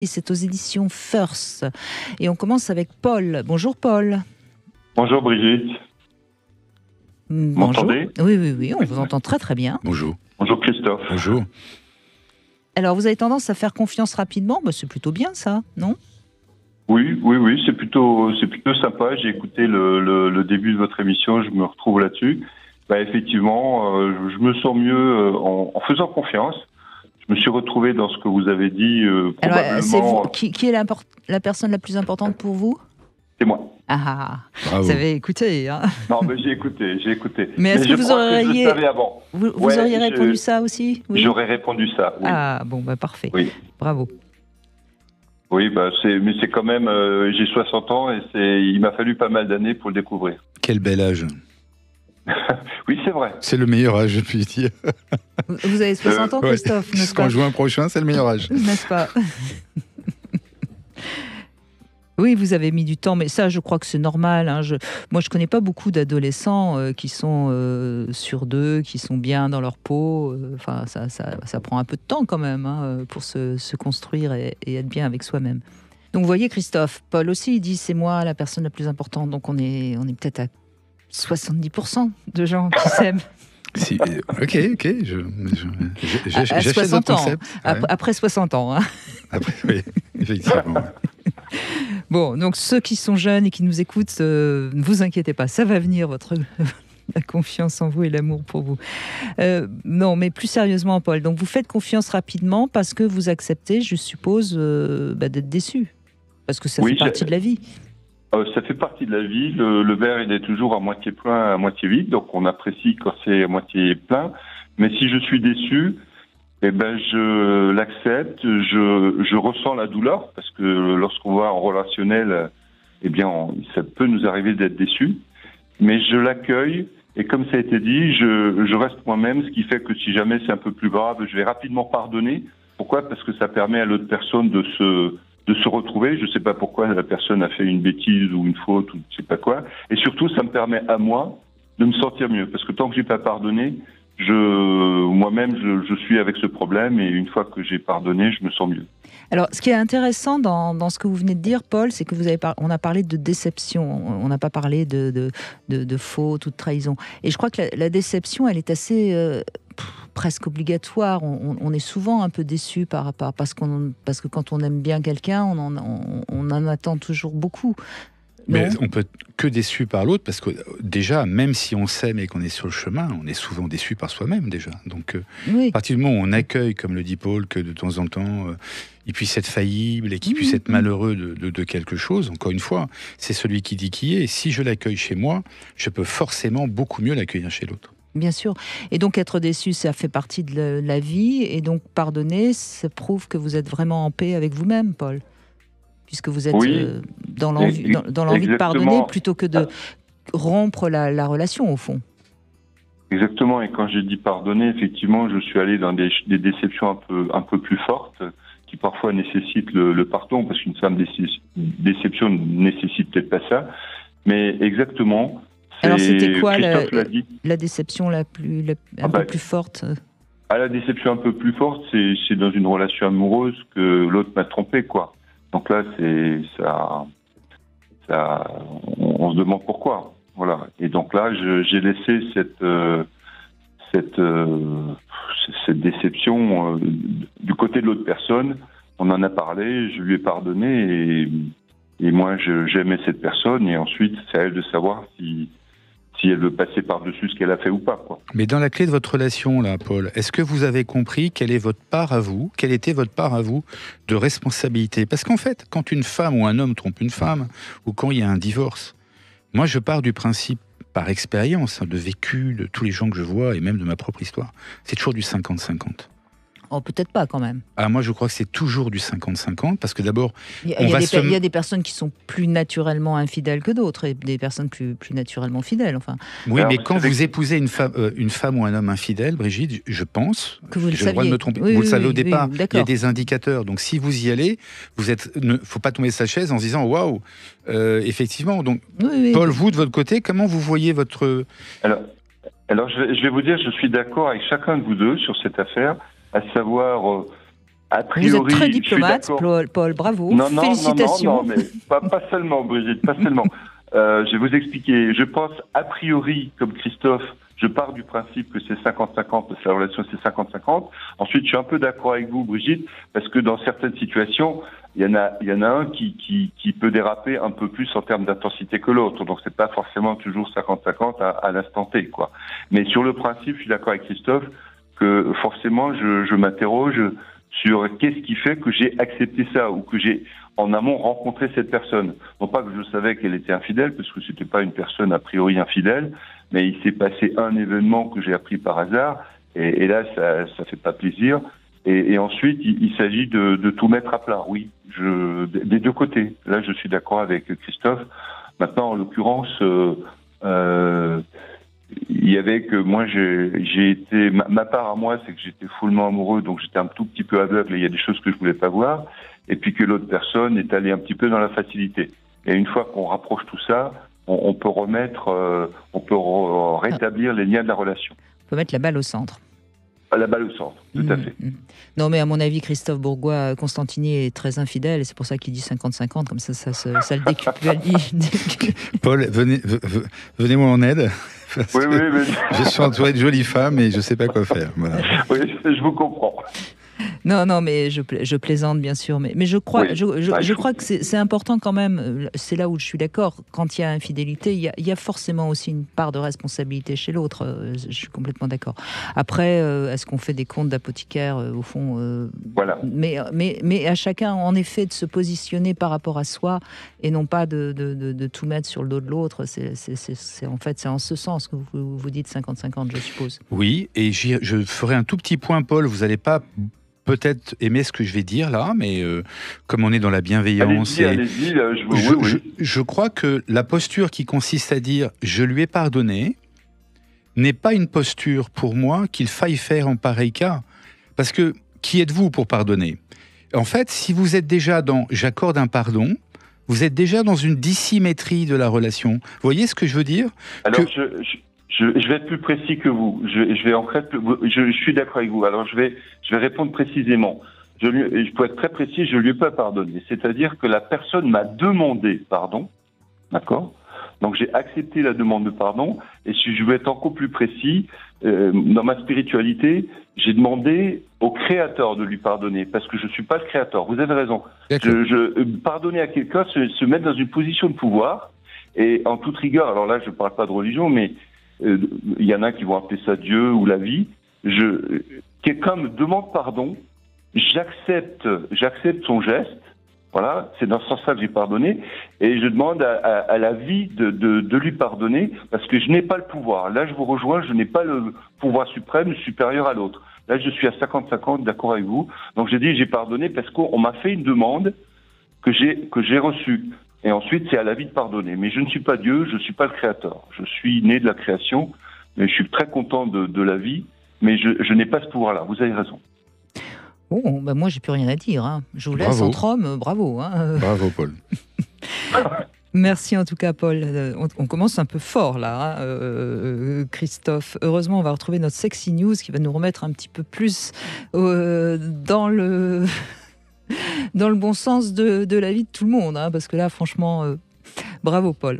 C'est aux éditions First. Et on commence avec Paul. Bonjour Paul. Bonjour Brigitte. Bonjour. M'entendez ? Oui, on vous entend très très bien. Bonjour. Bonjour Christophe. Bonjour. Alors vous avez tendance à faire confiance rapidement, c'est plutôt bien ça, non ? Oui, c'est plutôt sympa. J'ai écouté le début de votre émission, je me retrouve là-dessus. Effectivement, je me sens mieux en faisant confiance. Je me suis retrouvé dans ce que vous avez dit. Probablement. Alors, c'est vous, qui est la personne la plus importante pour vous ? C'est moi. Ah, bravo. Vous avez écouté. Hein. Non, mais j'ai écouté. Mais est-ce que vous auriez, je savais avant. vous auriez répondu ça aussi ? Oui. J'aurais répondu ça. Oui. Ah bon, parfait. Oui. Bravo. Oui, mais c'est quand même. J'ai 60 ans et il m'a fallu pas mal d'années pour le découvrir. Quel bel âge. Oui, c'est vrai. C'est le meilleur âge, je puis dire. Vous avez 60 ans, Christophe, n'est-ce pas ? Jusqu'en juin prochain, c'est le meilleur âge. N'est-ce pas ? Oui, vous avez mis du temps, mais ça, je crois que c'est normal. Hein. Moi, je connais pas beaucoup d'adolescents qui sont sur deux, qui sont bien dans leur peau. Enfin, ça prend un peu de temps quand même pour se construire et être bien avec soi-même. Donc, vous voyez, Christophe, Paul aussi, il dit c'est moi la personne la plus importante. Donc, on est peut-être à 70% de gens qui s'aiment. Si, ok, À 60 ans, concept. Après 60 ans. Hein. Après, oui, effectivement. Bon, donc ceux qui sont jeunes et qui nous écoutent, ne vous inquiétez pas, ça va venir, la confiance en vous et l'amour pour vous. Non, mais plus sérieusement, Paul, donc vous faites confiance rapidement parce que vous acceptez, je suppose, d'être déçu. Parce que ça fait partie de la vie. Ça fait partie de la vie. Le verre, il est toujours à moitié plein, à moitié vide. Donc, on apprécie quand c'est à moitié plein. Mais si je suis déçu, je l'accepte. Je ressens la douleur parce que lorsqu'on va en relationnel, ça peut nous arriver d'être déçu. Mais je l'accueille. Et comme ça a été dit, je reste moi-même, ce qui fait que si jamais c'est un peu plus grave, je vais rapidement pardonner. Pourquoi ? Parce que ça permet à l'autre personne de se retrouver. Je ne sais pas pourquoi la personne a fait une bêtise ou une faute ou je ne sais pas quoi. Et surtout, ça me permet à moi de me sentir mieux. Parce que tant que je n'ai pas pardonné, moi-même, je suis avec ce problème. Et une fois que j'ai pardonné, je me sens mieux. Alors, ce qui est intéressant dans ce que vous venez de dire, Paul, c'est que on a parlé de déception. On n'a pas parlé de faute ou de trahison. Et je crois que la déception, elle est assez... presque obligatoire. On est souvent un peu déçu parce que quand on aime bien quelqu'un, on en attend toujours beaucoup. Mais on peut que déçu par l'autre parce que déjà, même si on s'aime et qu'on est sur le chemin, on est souvent déçu par soi-même déjà. Donc, à partir du moment où on accueille, comme le dit Paul, que de temps en temps, il puisse être faillible et qu'il puisse être malheureux de quelque chose, encore une fois, c'est celui qui dit qui est. Et si je l'accueille chez moi, je peux forcément beaucoup mieux l'accueillir chez l'autre. Bien sûr. Et donc être déçu, ça fait partie de la vie. Et donc pardonner, ça prouve que vous êtes vraiment en paix avec vous-même, Paul. Puisque vous êtes dans l'envie de pardonner plutôt que de rompre la relation, au fond. Exactement. Et quand j'ai dit pardonner, effectivement, je suis allé dans des déceptions un peu plus fortes qui parfois nécessitent le pardon, parce qu'une femme déception ne nécessite peut-être pas ça. Mais exactement... Alors c'était quoi la déception un peu plus forte ? La déception un peu plus forte, c'est dans une relation amoureuse que l'autre m'a trompé, quoi. Donc là, on se demande pourquoi. Voilà. Et donc là, j'ai laissé cette déception du côté de l'autre personne. On en a parlé, je lui ai pardonné et moi, j'aimais cette personne. Et ensuite, c'est à elle de savoir si elle veut passer par-dessus ce qu'elle a fait ou pas, quoi. Mais dans la clé de votre relation, là, Paul, est-ce que vous avez compris quelle était votre part à vous de responsabilité ? Parce qu'en fait, quand une femme ou un homme trompe une femme, ou quand il y a un divorce, moi je pars du principe, par expérience, de vécu de tous les gens que je vois, et même de ma propre histoire, c'est toujours du 50-50. Oh, peut-être pas quand même. Moi je crois que c'est toujours du 50-50, parce que d'abord... Il y a des personnes qui sont plus naturellement infidèles que d'autres, et des personnes plus naturellement fidèles. Enfin. Oui, mais quand vous épousez une femme ou un homme infidèle, Brigitte, je pense... Que vous le saviez. J'ai le droit de me tromper. Oui, vous le savez au départ, il y a des indicateurs. Donc si vous y allez, faut pas tomber de sa chaise en se disant « Waouh !» Effectivement. Donc, Paul, vous, de votre côté, comment vous voyez votre... Alors je vais vous dire, je suis d'accord avec chacun de vous deux sur cette affaire, à savoir A Vous êtes priori, très je suis diplomate, d'accord. Paul, bravo, Non, non, félicitations. non, mais pas seulement, Brigitte, pas seulement. Je vais vous expliquer. Je pense, a priori, comme Christophe, je pars du principe que c'est 50-50, parce que la relation c'est 50-50. Ensuite, je suis un peu d'accord avec vous, Brigitte, parce que dans certaines situations, il y en a un qui peut déraper un peu plus en termes d'intensité que l'autre. Donc c'est pas forcément toujours 50-50 à l'instant T, quoi. Mais sur le principe, je suis d'accord avec Christophe que forcément, je m'interroge sur qu'est-ce qui fait que j'ai accepté ça ou que j'ai en amont rencontré cette personne. Non pas que je savais qu'elle était infidèle, parce que c'était pas une personne a priori infidèle, mais il s'est passé un événement que j'ai appris par hasard, et là ça fait pas plaisir. Et ensuite il s'agit de tout mettre à plat. Oui, des deux côtés. Là je suis d'accord avec Christophe. Maintenant en l'occurrence, il y avait que moi j'ai été ma part à moi, c'est que j'étais follement amoureux, donc j'étais un tout petit peu aveugle et il y a des choses que je voulais pas voir, et puis que l'autre personne est allée un petit peu dans la facilité. Et une fois qu'on rapproche tout ça, on peut rétablir les liens de la relation. On peut mettre la balle au centre. La balle au centre, tout à fait. Non, mais à mon avis, Christophe Bourgois Constantini est très infidèle, et c'est pour ça qu'il dit 50-50, comme ça le déculpabilise. Paul, venez-moi en aide. Oui, mais... Je suis entouré de jolies femmes et je ne sais pas quoi faire. Voilà. Oui, je vous comprends. Non, mais je plaisante bien sûr, mais je crois, oui, je crois que c'est important quand même. C'est là où je suis d'accord. Quand il y a infidélité, il y a forcément aussi une part de responsabilité chez l'autre. Je suis complètement d'accord. Après, est-ce qu'on fait des comptes d'apothicaire au fond Voilà. Mais à chacun, en effet, de se positionner par rapport à soi et non pas de tout mettre sur le dos de l'autre. C'est en ce sens que vous dites 50-50, je suppose. Oui, et je ferai un tout petit point, Paul. Vous n'allez pas peut-être aimer ce que je vais dire là, mais comme on est dans la bienveillance, allez-y, je crois que la posture qui consiste à dire « je lui ai pardonné » n'est pas une posture pour moi qu'il faille faire en pareil cas. Parce que qui êtes-vous pour pardonner ? En fait, si vous êtes déjà dans « j'accorde un pardon », vous êtes déjà dans une dissymétrie de la relation. Vous voyez ce que je veux dire ? Alors, je vais être plus précis que vous. Je suis d'accord avec vous. Alors je vais répondre précisément. Je peux être très précis. Je lui ai pas pardonné. C'est-à-dire que la personne m'a demandé pardon, d'accord ? Donc j'ai accepté la demande de pardon. Et si je veux être encore plus précis, dans ma spiritualité, j'ai demandé au Créateur de lui pardonner parce que je suis pas le Créateur. Vous avez raison. Pardonner à quelqu'un, se mettre dans une position de pouvoir. Et en toute rigueur, alors là je parle pas de religion, mais il y en a qui vont appeler ça Dieu ou la vie. Quelqu'un me demande pardon, j'accepte son geste, voilà, c'est dans ce sens-là que j'ai pardonné, et je demande à la vie de lui pardonner, parce que je n'ai pas le pouvoir. Là, je vous rejoins, je n'ai pas le pouvoir suprême supérieur à l'autre. Là, je suis à 50-50, d'accord avec vous. Donc j'ai pardonné parce qu'on m'a fait une demande que j'ai reçue. Et ensuite, c'est à la vie de pardonner. Mais je ne suis pas Dieu, je ne suis pas le Créateur. Je suis né de la création, mais je suis très content de la vie, mais je n'ai pas ce pouvoir-là. Vous avez raison. Oh, ben moi, j'ai plus rien à dire. Hein. Je vous laisse entre hommes, bravo. Hein. Bravo, Paul. Merci en tout cas, Paul. On commence un peu fort là, hein, Christophe. Heureusement, on va retrouver notre Sexy News qui va nous remettre un petit peu plus dans le bon sens de la vie de tout le monde, hein, parce que là, franchement, bravo Paul.